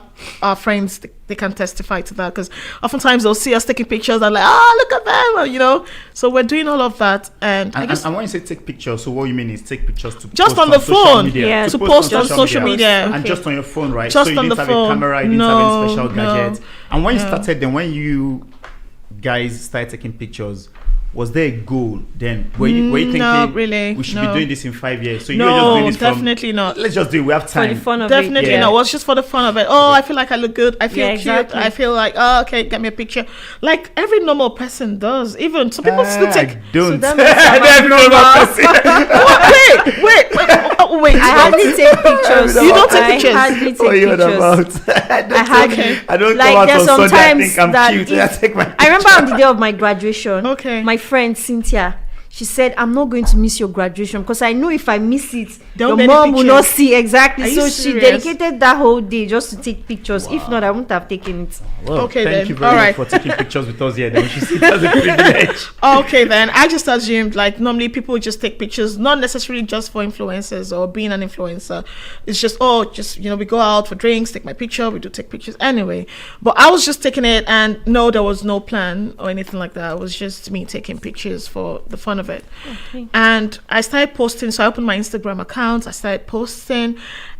friends, they can testify to that, because oftentimes they'll see us taking pictures and like, look at them, So we're doing all of that, and I guess And when you say take pictures, so what you mean is take pictures to just post on the social phone, media. Yeah. to post on social media. And Okay. just on your phone, right? Just so you on didn't the have phone. a camera, you didn't have any special gadgets. And when you started, then when you guys started taking pictures, was there a goal then? Were you thinking, not really, we should no. be doing this in 5 years? So you were just No, doing this definitely not. Let's just do it. We have For time. the fun of Definitely it. not. It was just for the fun of it. Oh, I feel like I look good. I feel Yeah, cute. exactly. I feel like, okay, get me a picture. Like every normal person does. Even some people still take. Don't. So that means I'm Every normal person. Wait. I hardly take pictures. You don't take I pictures? hardly take What are you on pictures. about? I had I don't like come out there's on Sunday. I sometimes think I'm that cute. if- I take my I remember on the day of my graduation, Okay. my friend Cynthia, she said, I'm not going to miss your graduation because I know if I miss it, Don't your get mom any will not pictures. see exactly. Are you So she serious? dedicated that whole day just to take pictures. If not, I wouldn't have taken it. Well, Okay, thank then. you very All much right. for taking pictures with us here. Then we should see it as a privilege. Okay, then I just assumed like normally people would just take pictures, not necessarily just for influencers or being an influencer. It's just we go out for drinks, take my picture, we do take pictures anyway. But I was just taking it, and no, there was no plan or anything like that. It was just me taking pictures for the fun of it. Okay. And I started posting, so I opened my Instagram account, I started posting,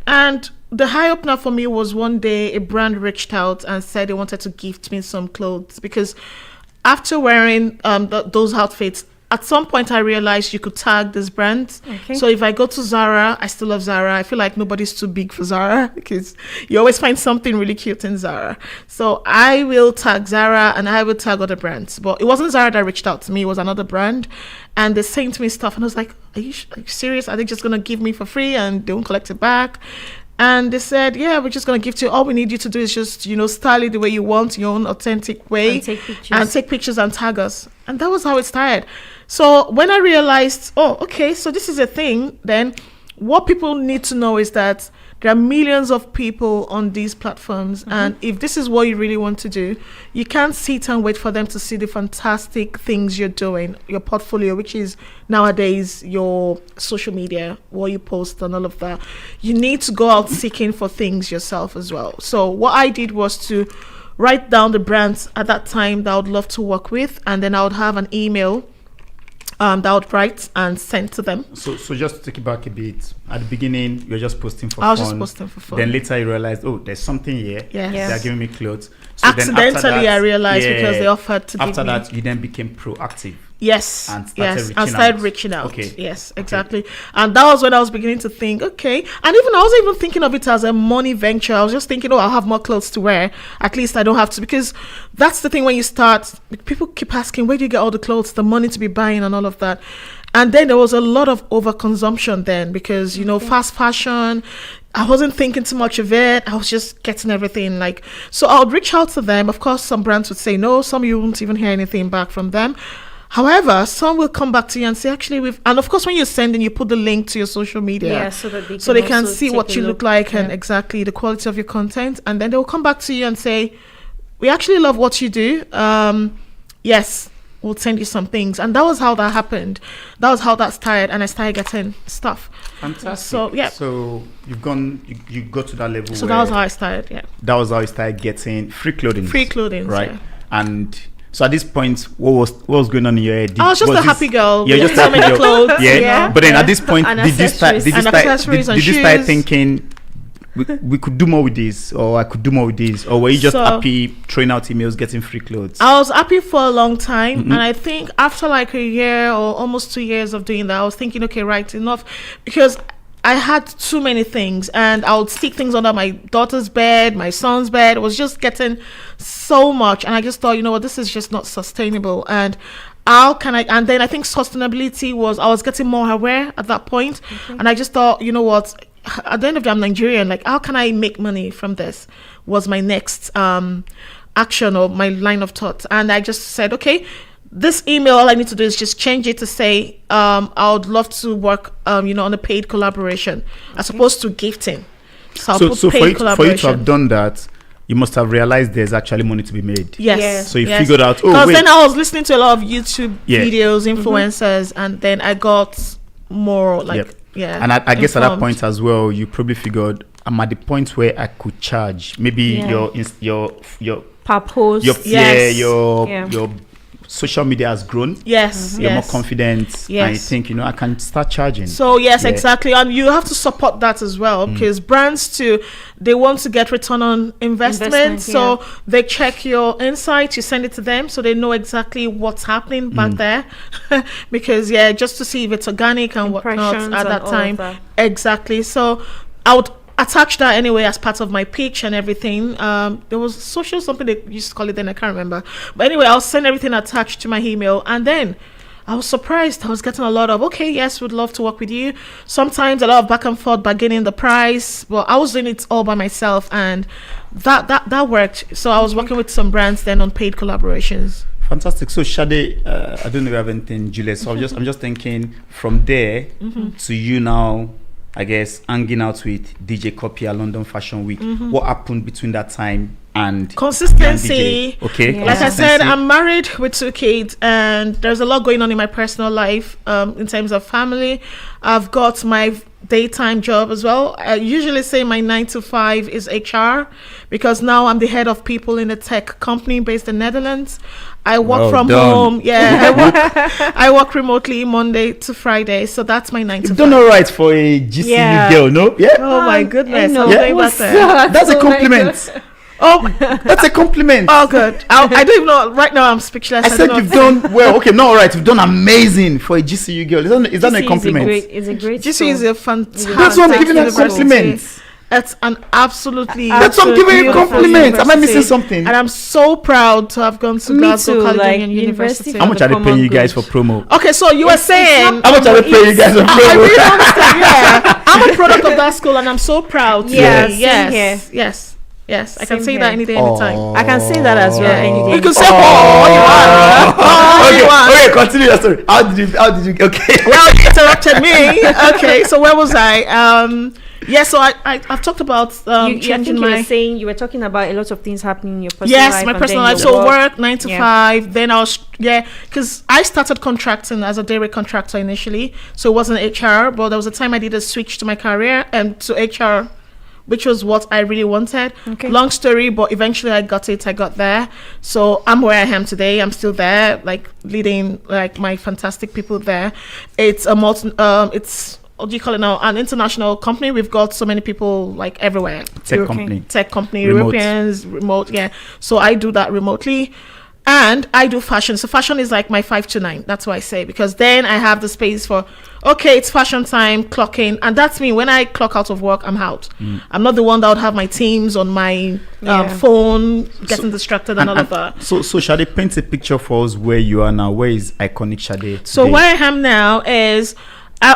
and the high opener for me was one day a brand reached out and said they wanted to gift me some clothes, because after wearing those outfits, at some point I realized you could tag this brand. Okay. So if I go to Zara, I still love Zara. I feel like nobody's too big for Zara, because you always find something really cute in Zara. So I will tag Zara and I will tag other brands. But it wasn't Zara that reached out to me, it was another brand. And they sent me stuff and I was like, are you serious? Are they just going to give me for free and they won't collect it back? And they said, yeah, we're just going to give to you. All we need you to do is just, style it the way you want, your own authentic way. And take pictures and tag us. And that was how it started. So when I realized, okay, so this is a thing, then what people need to know is that there are millions of people on these platforms. And if this is what you really want to do, you can't sit and wait for them to see the fantastic things you're doing, your portfolio, which is nowadays your social media, what you post and all of that. You need to go out seeking for things yourself as well. So what I did was to write down the brands at that time that I would love to work with, and then I would have an email that I would write and send to them. So just to take it back a bit, at the beginning, you're just posting for fun. I was just posting for fun. Then later you realized, there's something here. Yes. They're giving me clothes. So accidentally, I realized because they offered to give me. After that, you then became proactive. Yes. And started reaching out. Okay. Yes, exactly. Okay. And that was when I was beginning to think, okay. And even I wasn't even thinking of it as a money venture. I was just thinking, I'll have more clothes to wear. At least I don't have to, because that's the thing when you start, people keep asking, where do you get all the clothes, the money to be buying and all of that? And then there was a lot of overconsumption then because, fast fashion, I wasn't thinking too much of it. I was just getting everything so I would reach out to them. Of course, some brands would say no, some you won't even hear anything back from them. However, some will come back to you and say, actually, and of course, when you're sending, you put the link to your social media. So that they can see what you look like and exactly the quality of your content. And then they'll come back to you and say, we actually love what you do. Yes, we'll send you some things. And that was how that happened. That was how that started. And I started getting stuff. Fantastic. So, yeah. So you got to that level. So that was how I started, yeah. That was how I started getting free clothing. Right. Yeah. And so at this point, what was going on in your head? I was just a happy girl. Yeah, just a happy girl. Clothes. Yeah. But then at this point, And did you start thinking we could do more with this, or I could do more with this, or were you just happy throwing out emails, getting free clothes? I was happy for a long time, and I think after a year or almost 2 years of doing that, I was thinking, okay, right, enough, because I had too many things, and I would stick things under my daughter's bed, my son's bed. It was just getting so much, and I just thought, this is just not sustainable. And how can I? And then I think sustainability was, I was getting more aware at that point, and I just thought, what? At the end of the day, I'm Nigerian. How can I make money from this? Was my next action or my line of thought, and I just said, okay. This email, all I need to do is just change it to say, I would love to work, on a paid collaboration, as opposed to gifting. So I'll put paid collaboration. For you to have done that, you must have realized there's actually money to be made. Yes. So you figured out, because then I was listening to a lot of YouTube videos, influencers, and then I got more And I guess at that point as well, you probably figured, I'm at the point where I could charge. Maybe your per post. Your social media has grown. Yes. You're more confident. Yes. And you think, I can start charging. So exactly. And you have to support that as well, because brands too, they want to get return on investment. So they check your insights, you send it to them so they know exactly what's happening back there. Because just to see if it's organic and whatnot at that time. Exactly. So I would attach that anyway as part of my pitch and everything. There was social something they used to call it then, I can't remember. But anyway, I'll send everything attached to my email, and then I was surprised. I was getting a lot of, okay, yes, we'd love to work with you. Sometimes a lot of back and forth, bargaining the price. Well, I was doing it all by myself, and that worked. So I was working with some brands then on paid collaborations. Fantastic. So Sade, I don't know if you have anything, Juliet. So I'm just thinking from there to you now, I guess, hanging out with DJ Copy at London Fashion Week. What happened between that time and consistency? Okay. Yeah. Like I said, I'm married with 2 kids, and there's a lot going on in my personal life in terms of family. I've got my daytime job as well. I usually say my 9 to 5 is HR, because now I'm the head of people in a tech company based in Netherlands. I work from home. Yeah, I work remotely Monday to Friday, so that's my 9 to 5. You've done all right for a GCU girl, no? Yeah. Oh my goodness! That's a compliment. Oh, that's a compliment. Oh, good. I don't even know. Right now, I'm speechless. I said you've done well. Okay, not all right. You've done amazing for a GCU girl. Is that a compliment? It's a great. GCU is a fantastic. That's what I'm giving a compliment. That's an absolutely. That's what I'm giving a compliment. Am I missing something? And I'm so proud to have gone to Glasgow College and University. How much are they paying you guys for promo? Okay, so you were saying how much are they paying you guys for promo? I really understand. Yeah, I'm a product of that school, and I'm so proud. Yeah, today. same Yes, here. yes. I can Same say here. that any day, anytime. I can say that as well. Any day. You can say all you want. All you want. Okay, continue your story. How did you okay? Well, you interrupted me. Okay, so where was I? Yeah, so I've talked about I changing think my. you were talking about a lot of things happening in your personal life. Yes, my and personal then life. your So work 9 to Yeah. 5. Then I was because I started contracting as a day rate contractor initially. So it wasn't HR, but there was a time I did a switch to my career and to HR, which was what I really wanted. Okay. Long story, but eventually I got it. I got there. So I'm where I am today. I'm still there, like leading like my fantastic people there. It's a it's what do you call it now? An international company. We've got so many people like everywhere. Tech company. Tech company, Remote. Europeans, remote, yeah. So I do that remotely. And I do fashion. So fashion is like my 5 to 9. That's what I say. Because then I have the space for, okay, it's fashion time, clock in. And that's me. When I clock out of work, I'm out. I'm not the one that would have my Teams on my phone, getting distracted and all of that. So Sade, paint a picture for us where you are now. Where is iconic Sade? So today? where I am now is,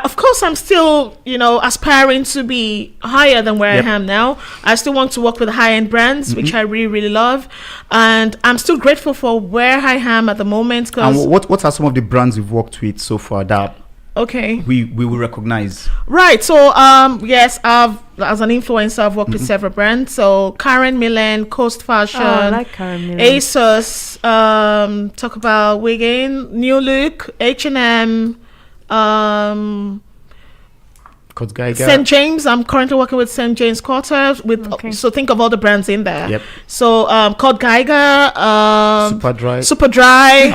of course, I'm still, aspiring to be higher than where Yep. I am now. I still want to work with high-end brands, which I really, really love. And I'm still grateful for where I am at the moment. Because And what are some of the brands you've worked with so far that okay, we will recognize? right. So yes, as an influencer, I've worked with several brands. So Karen Millen, Coast Fashion, I like Karen Millen. ASOS. Talk about Wiggin, New Look, H&M. St. James. I'm currently working with St. James Quarter with Okay. so think of all the brands in there. Yep. So Cod Geiger, Super Dry. Superdry.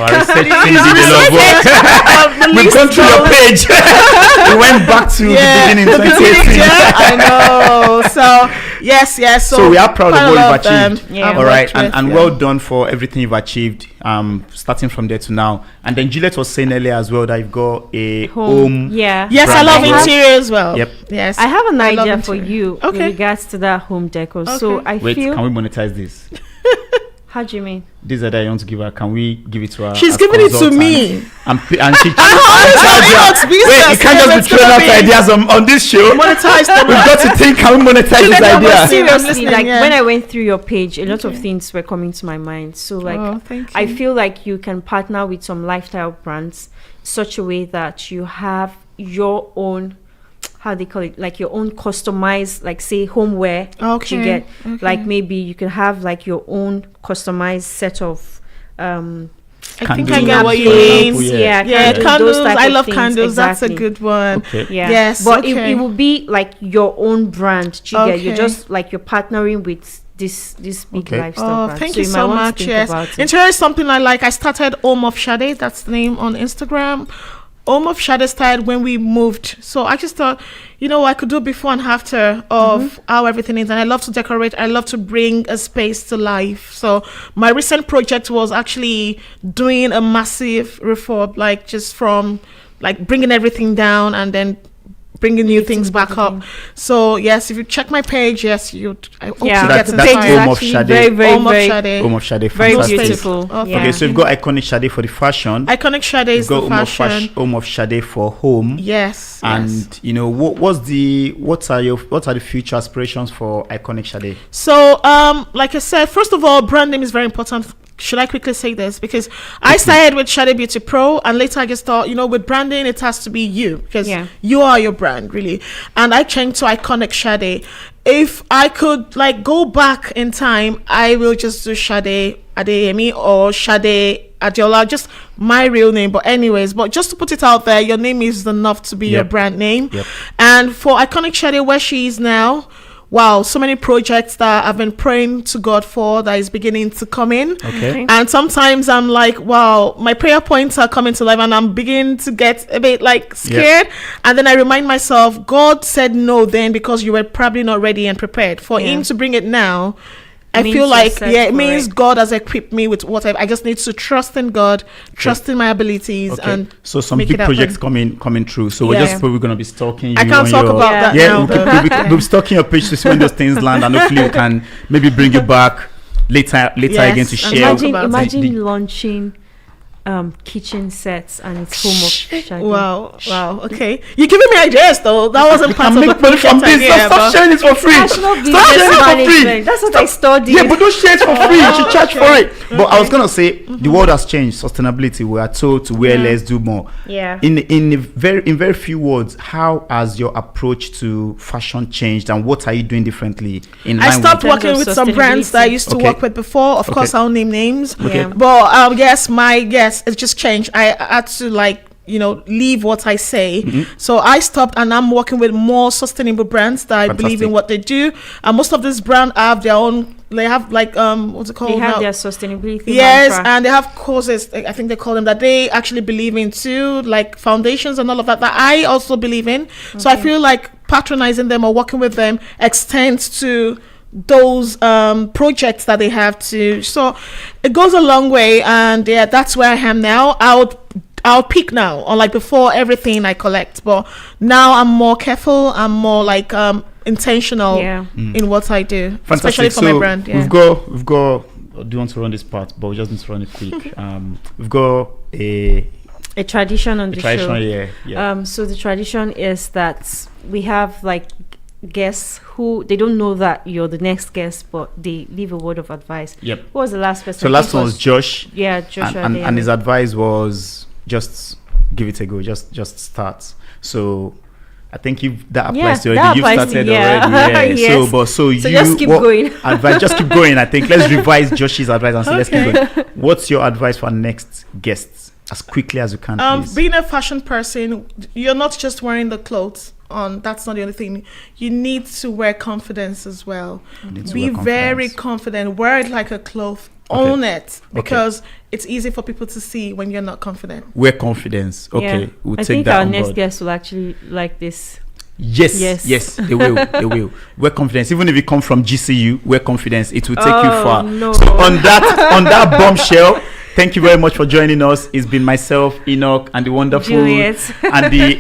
We've gone through your page. We went back to the beginning, 2018. Yeah, I know. So yes. So we are proud of quite a what lot you've them achieved. Yeah. I've All right, worked with, and yeah. well done for everything you've achieved. Starting from there to now. And then Juliet was saying earlier as well that you've got a home. Yeah. Yes, I brand love as well. interior as well. Yep. Yes. I have an I love idea for interior. you Okay. with regards to that home decor. So Okay. I Wait, feel. can we monetize this? How do you mean? This idea you want to give her, can we give it to her? She's as giving it to consultant? me. And she Enoch's business. Wait, you can't just Yeah, be it's throwing gonna out be ideas on this show. Monetize them. We've got to think, can we monetize this Juliet, I'm idea? serious. I'm Seriously, listening, like yeah. when I went through your page, a lot of things were coming to my mind. So like Oh, thank I you. feel like you can partner with some lifestyle brands such a way that you have your own, how they call it, like your own customized, like say homeware. Okay. You get Okay. like maybe you can have like your own customized set of I think I Candles, get what you for mean. example, Yeah, those candles. type I of love things, candles. That's a exactly. good one. Okay. Yeah. Yes, But okay. it will be like your own brand. Do you get? You're Okay. just like you're partnering with this big Okay. lifestyle Oh, brand. thank So you might so want to much. think Yes, about it. interior is something I like. I started Home of Sade. That's the name on Instagram. Home of Sade started when we moved. So I just thought, I could do before and after of how everything is. And I love to decorate. I love to bring a space to life. So my recent project was actually doing a massive reform, like just from like bringing everything down and then bringing new things back up. So yes, if you check my page, yes, I hope Yeah. you So get that's inspired. Home of Actually Sade. very, very, Home of very, Sade. Home of Sade. very Fantastic. beautiful. Oh, Yeah. Okay, so we've got iconic Sade for the fashion. Iconic Sade We've is got the Home of fashion. Home of Sade for home. Yes. And yes. what are the future aspirations for iconic Sade? So, like I said, first of all, brand name is very important. Should I quickly say this? Because I started with Sade Beauty Pro, and later I just thought, with branding, it has to be you, because you are your brand, really. And I changed to Iconic Sade. If I could go back in time, I will just do Sade Adeyemi or Sade Adiola, just my real name. But anyways, just to put it out there, your name is enough to be your brand name. Yep. And for Iconic Sade, where she is now, wow, so many projects that I've been praying to God for that is beginning to come in. Okay. And sometimes I'm like, wow, my prayer points are coming to life, and I'm beginning to get a bit scared. And then I remind myself, God said no then because you were probably not ready and prepared. For Him to bring it now, I Means feel you're like, set it for means it. God has equipped me with whatever. I just need to trust in God, trust in my abilities, and so some make big it happen. projects coming through. So we're Yeah. just probably gonna be stalking you. I can't on talk your, about that Yeah, now. we'll be stalking your page to see when those things land, and hopefully we can maybe bring you back later Yes, again to and share. talk about Imagine the- launching kitchen sets and it's home of Sade. Wow. Okay, you're giving me ideas though. That wasn't part of the money from project this. idea, Stop but- sharing it for free. National Stop Business sharing it for free. Management. That's what I studied. Yeah, but don't share it for free. You should charge for Okay. it. But I was gonna say the world has changed. Sustainability. We are told to wear less, do more. Yeah. In very few words, how has your approach to fashion changed, and what are you doing differently? I stopped In terms working of with some brands that I used to Okay. work with before. Of course, I'll name names. Okay. But yes, it just changed. I had to leave what I say. So I stopped, and I'm working with more sustainable brands that I believe in Fantastic. what they do. And most of these brands have their own. They have what's it called? They have now? their sustainability. Yes, mantra. and they have courses. I think they call them that they actually believe in too, like foundations and all of that. That I also believe in. So I feel like patronizing them or working with them extends to those projects that they have to. So it goes a long way, and yeah, that's where I am now. I'll peak now, unlike before everything I collect, but now I'm more careful. I'm more intentional in what I do, especially for my brand. Yeah. We've got. I do want to run this part, but we just need to run it quick. We've got a tradition on the show. Yeah. So the tradition is that we have guests who they don't know that you're the next guest, but they leave a word of advice. Yep. What was the last person? So last one was Josh. Yeah, Josh. And his advice was just give it a go. Just start. So I think that applies to you already. You've started already. Yeah. Yes. So you just keep going. Advice, just keep going. I think let's revise Josh's advice and say let's keep going. What's your advice for our next guests as quickly as you can, please? Being a fashion person, you're not just wearing the clothes on. That's not the only thing. You need to wear confidence as well. Be very confident. Wear it like a cloth. Own it, because it's easy for people to see when you're not confident. Wear confidence. Okay, we'll I take think that our on next board. guest will actually like this. Yes, they will. Wear confidence. Even if you come from GCU, wear confidence. It will take you far. No. So on that bombshell, thank you very much for joining us. It's been myself, Enoch, and the wonderful Juliet. and the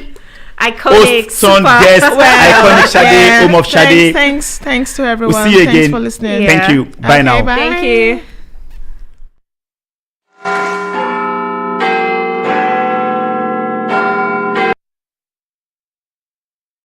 Iconic, host, son, super. guest, iconic Sade, home of Sade. Thanks to everyone. We'll see you Thanks again. for listening. Thank you. Bye now. Bye. Thank you.